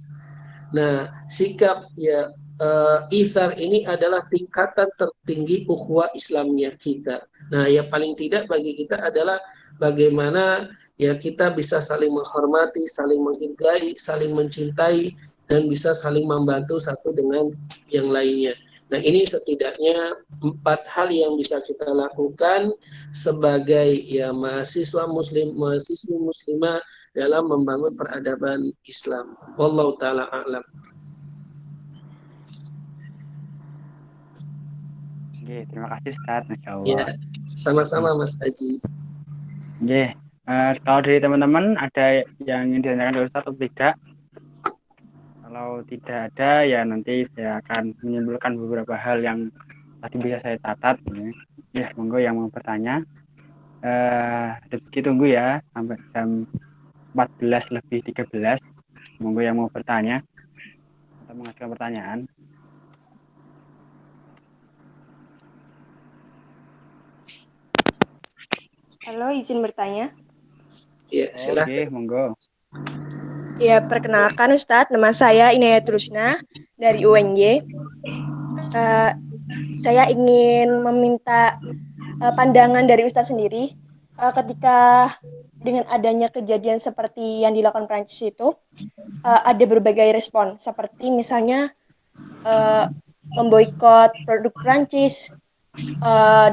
Nah, sikap ya ithar ini adalah tingkatan tertinggi ukhuwah Islamiyah kita. Nah, yang paling tidak bagi kita adalah bagaimana ya kita bisa saling menghormati, saling menghargai, saling mencintai, dan bisa saling membantu satu dengan yang lainnya. Nah, ini setidaknya 4 hal yang bisa kita lakukan sebagai ya mahasiswa muslim, mahasiswi muslimah dalam membangun peradaban Islam. Wallahu taala a'lam. Oke, terima kasih Ustaz, Masya Allah. Ya, sama-sama Mas Haji. Oke, kalau dari teman-teman ada yang ingin ditanyakan dari Ustaz atau tidak? Kalau tidak ada, ya nanti saya akan menyimpulkan beberapa hal yang tadi bisa saya catat. Ya, monggo yang mau bertanya. Rezeki tunggu ya sampai jam 14:13. Monggo yang mau bertanya atau mengajukan pertanyaan. Halo, izin bertanya. Ya, Oke, silahkan. monggo. Ya, perkenalkan Ustadz, nama saya Inayatul Husna dari UNJ. Saya ingin meminta pandangan dari Ustadz sendiri ketika dengan adanya kejadian seperti yang dilakukan Prancis itu, ada berbagai respon, seperti misalnya memboikot produk Prancis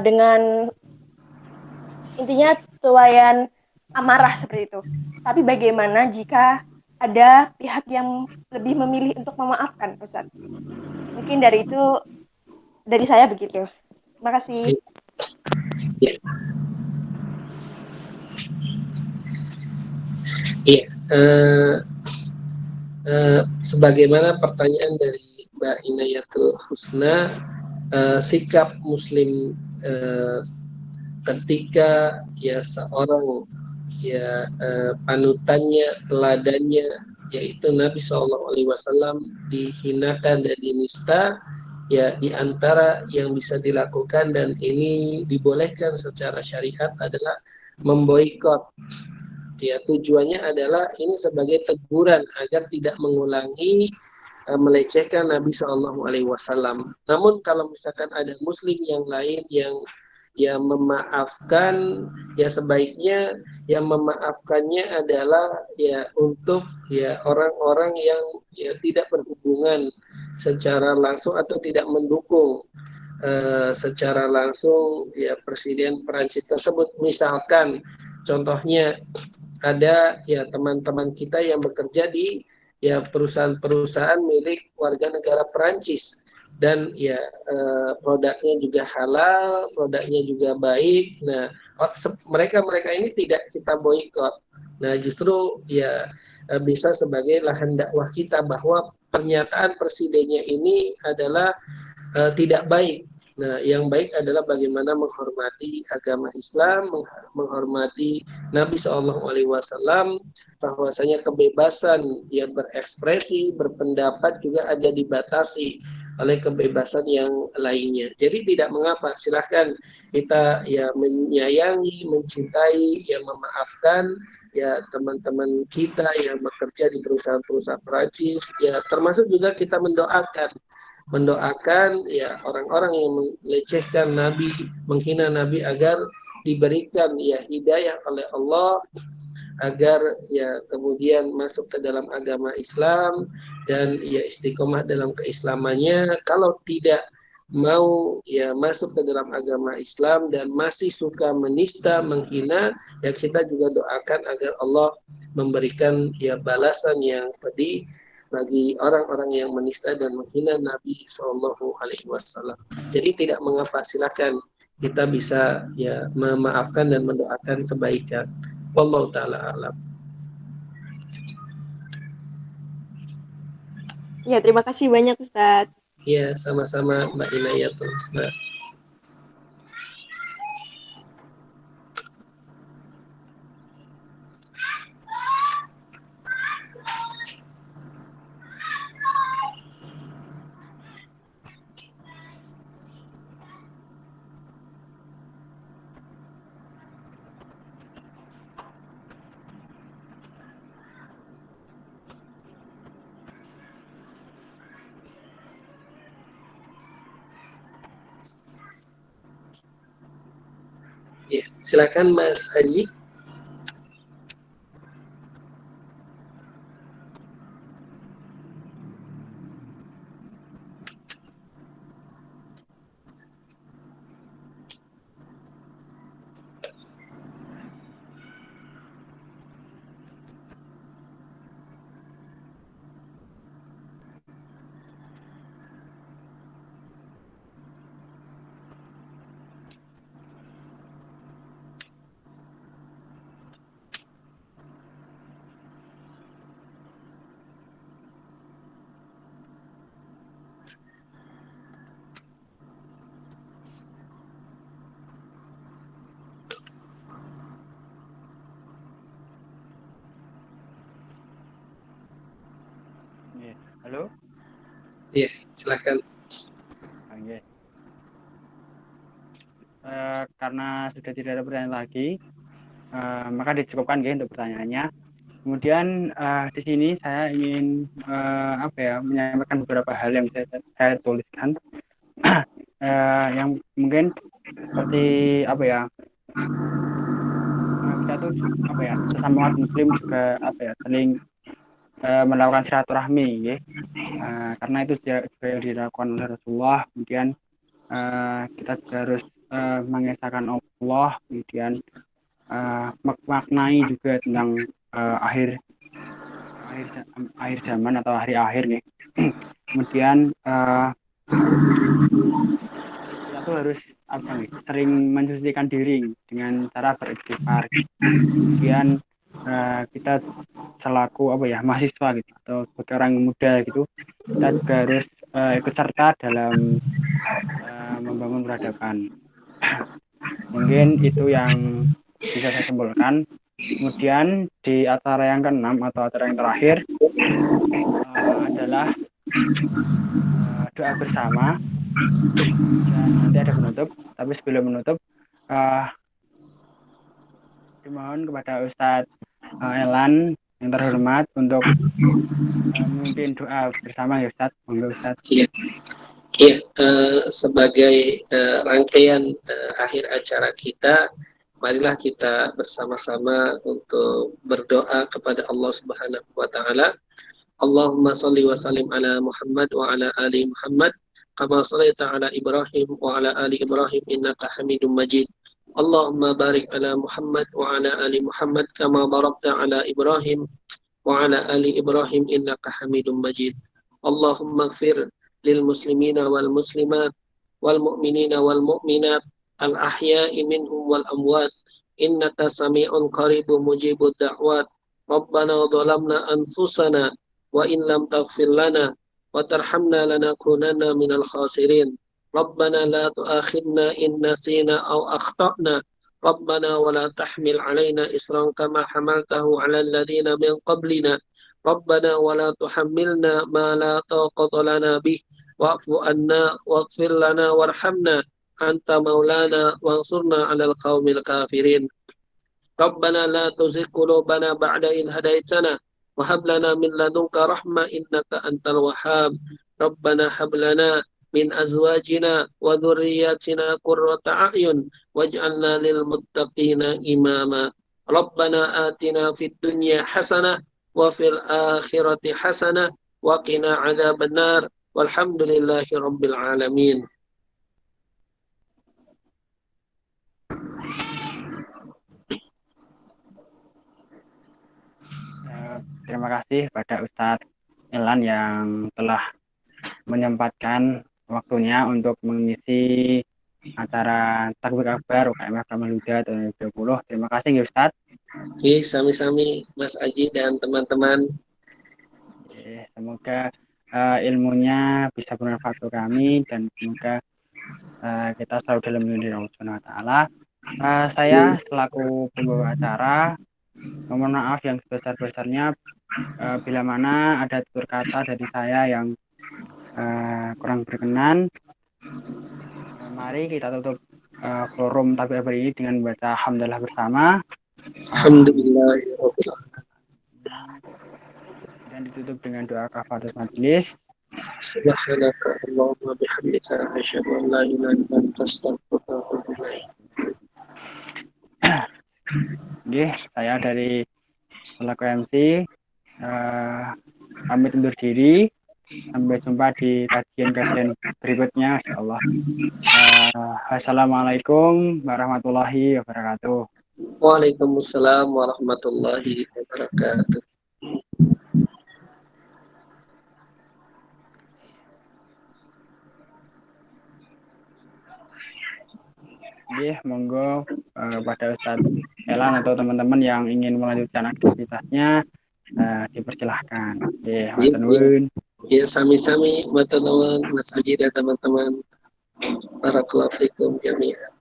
dengan intinya tuayan amarah seperti itu. Tapi bagaimana jika ada pihak yang lebih memilih untuk memaafkan, Ustaz? Mungkin dari saya begitu. Terima kasih. Ya, ya. Sebagaimana pertanyaan dari Mbak Inayatul Husna, sikap Muslim ketika ya seorang ya panutannya, teladannya, yaitu Nabi SAW dihinakan dan dinista, ya di antara yang bisa dilakukan dan ini dibolehkan secara syariat adalah memboikot. Ya, tujuannya adalah ini sebagai teguran agar tidak mengulangi melecehkan Nabi Shallallahu Alaihi Wasallam. Namun kalau misalkan ada Muslim yang lain yang ya memaafkan, ya sebaiknya yang memaafkannya adalah ya untuk ya orang-orang yang ya tidak berhubungan secara langsung atau tidak mendukung secara langsung ya Presiden Perancis tersebut. Misalkan contohnya ada ya teman-teman kita yang bekerja di ya perusahaan-perusahaan milik warga negara Perancis dan ya produknya juga halal, produknya juga baik. Nah, mereka ini tidak kita boikot. Nah, justru ya bisa sebagai lahan dakwah kita bahwa pernyataan presidennya ini adalah tidak baik. Nah, yang baik adalah bagaimana menghormati agama Islam, menghormati Nabi Shallallahu Alaihi Wasallam, bahwasanya kebebasan yang berekspresi, berpendapat juga ada dibatasi oleh kebebasan yang lainnya. Jadi tidak mengapa, silahkan kita ya menyayangi, mencintai, ya memaafkan ya teman-teman kita yang bekerja di perusahaan-perusahaan Perancis, ya termasuk juga kita mendoakan ya orang-orang yang melecehkan Nabi, menghina Nabi agar diberikan ya hidayah oleh Allah agar ya kemudian masuk ke dalam agama Islam dan ya istiqomah dalam keislamannya. Kalau tidak mau ya masuk ke dalam agama Islam dan masih suka menista, menghina, ya kita juga doakan agar Allah memberikan ya balasan yang pedih bagi orang-orang yang menista dan menghina Nabi Shallallahu Alaihi Wasallam. Jadi tidak mengapa, silakan kita bisa ya memaafkan dan mendoakan kebaikan. Wallahu taala alam. Ya, terima kasih banyak Ustadz. Ya, sama-sama Mbak Inayatul Husna. Ya, silakan Mas Haji. Halo? Ya, silakan. Oke. Karena sudah tidak ada pertanyaan lagi, maka dicukupkan ya untuk pertanyaannya. Kemudian di sini saya ingin menyampaikan beberapa hal yang saya tuliskan, yang mungkin seperti kita tuh sesama umat muslim juga saling melakukan silaturahmi, ya. Karena itu juga yang dilakukan oleh Rasulullah. Kemudian kita juga harus mengesahkan Allah, kemudian maknai juga tentang akhir zaman atau hari akhir nih. Kemudian kita tuh harus sering mensucikan diri dengan cara beristighfar. Kemudian kita selaku mahasiswa gitu atau sebagai orang muda gitu, kita juga harus ikut serta dalam membangun peradaban. Mungkin itu yang bisa saya simpulkan. Kemudian di acara yang keenam atau acara yang terakhir adalah doa bersama, dan nanti ada penutup. Tapi sebelum menutup, dimohon kepada Ustadz Elan yang terhormat untuk memimpin doa bersama, ya Ustadz. Monggo Ustadz. Ya, ya, sebagai rangkaian akhir acara kita, marilah kita bersama-sama untuk berdoa kepada Allah Subhanahu wa taala. Allahumma shalli wa sallim ala Muhammad wa ala ali Muhammad kama shallaita ala Ibrahim wa ala ali Ibrahim innaka Hamidum Majid. Allahumma barik ala Muhammad wa ala ali Muhammad kama barakta ala Ibrahim wa ala ali Ibrahim innaka Hamidum Majid. Allahumma ighfir lil muslimina wal muslimat wal mu'minina wal mu'minat al ahya'i minhum wal amwat innaka sami'un qaribun mujibud da'wat. Rabbana dhalamna anfusana wa in lam taghfir lana wa tarhamna lanakunanna minal khasirin. Rabbana la tu'akhidna in nasina aw akhtana. Rabbana wa la tahmil alaina isran kama hamaltahu ala alladhina min qablina. Rabbana wa la tuhammilna ma la taqata lana bih wa'fu anna waghfir lana warhamna anta maulana wansurna 'alal qaumil kafirin. Rabbana la tuzigh qulubana ba'da idh hadaitana وهب لنا من لدنك رحمة إنك أنت الوهاب. ربنا هب لنا من أزواجنا وذرياتنا قرة أعين واجعلنا للمتقين إماما. ربنا آتنا في الدنيا حسنة وفي الآخرة حسنة وقنا عذاب النار والحمد لله رب العالمين. Terima kasih pada Ustadz Elan yang telah menyempatkan waktunya untuk mengisi acara Takbir Akbar UKM Kamal Huda tahun 2020. Terima kasih ya Ustadz. Oke, sami-sami Mas Aji dan teman-teman. Semoga ilmunya bisa bermanfaat untuk kami dan semoga kita selalu dalam lindungan Allah Subhanahu wa taala. Saya selaku pembawa acara mohon maaf yang sebesar-besarnya bila mana ada tutur kata dari saya yang kurang berkenan. Mari kita tutup forum Takbir Akbar ini dengan membaca hamdalah bersama. Alhamdulillah. Dan ditutup dengan doa kafaratus majelis. Subhanaka Allahumma bihamdika asyhadu an la ilaha illa anta astaghfiruka wa atubu ilaik. Nggih, saya dari selaku MC pamit undur diri. Sampai jumpa di kajian-kajian berikutnya, insya Allah. Assalamualaikum warahmatullahi wabarakatuh. Waalaikumsalam warahmatullahi wabarakatuh. Nggih, monggo pada Ustadz Elan atau teman-teman yang ingin melanjutkan aktivitasnya dipersilahkan. Nggih, matur nuwun. Ya, sami-sami matur nuwun Mas Haji dan teman-teman. Barakallahu fikum jami'an.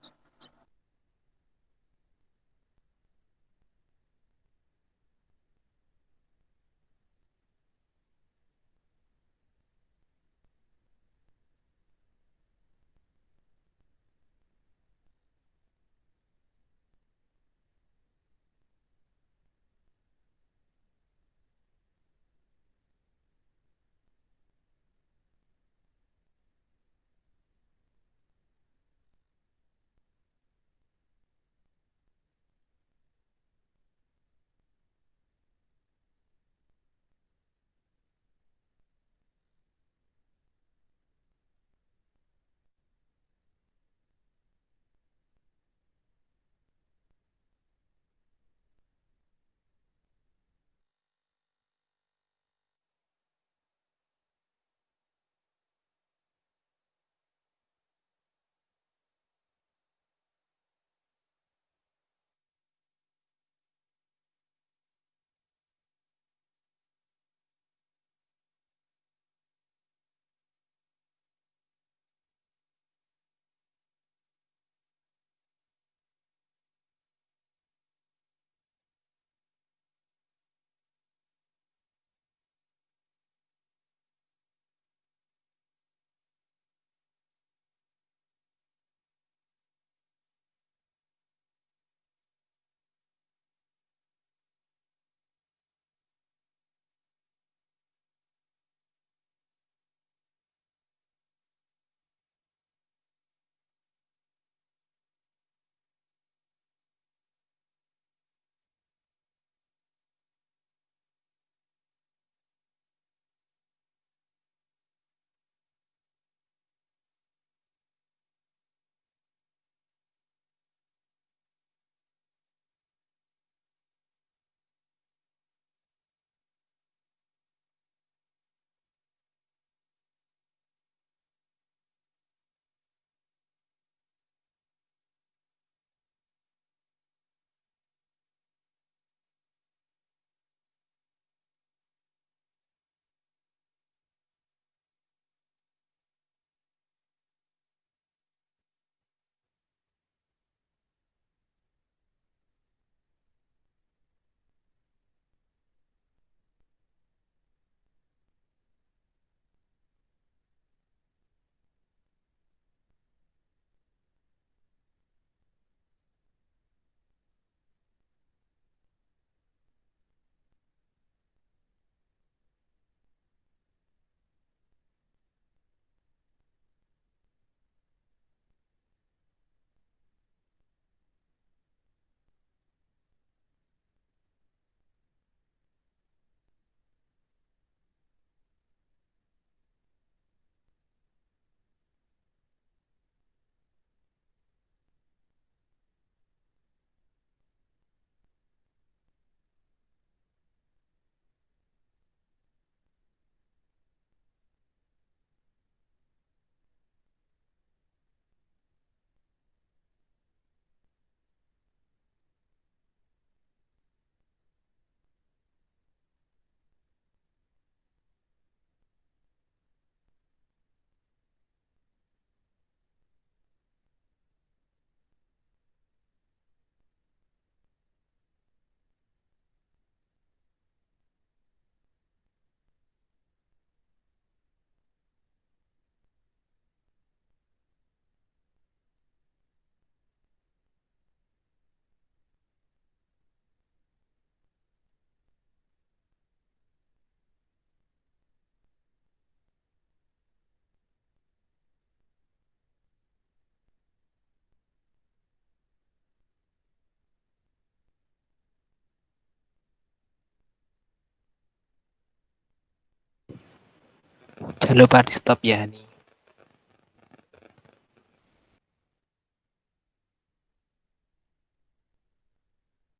Jangan lupa di stop ya, Hani.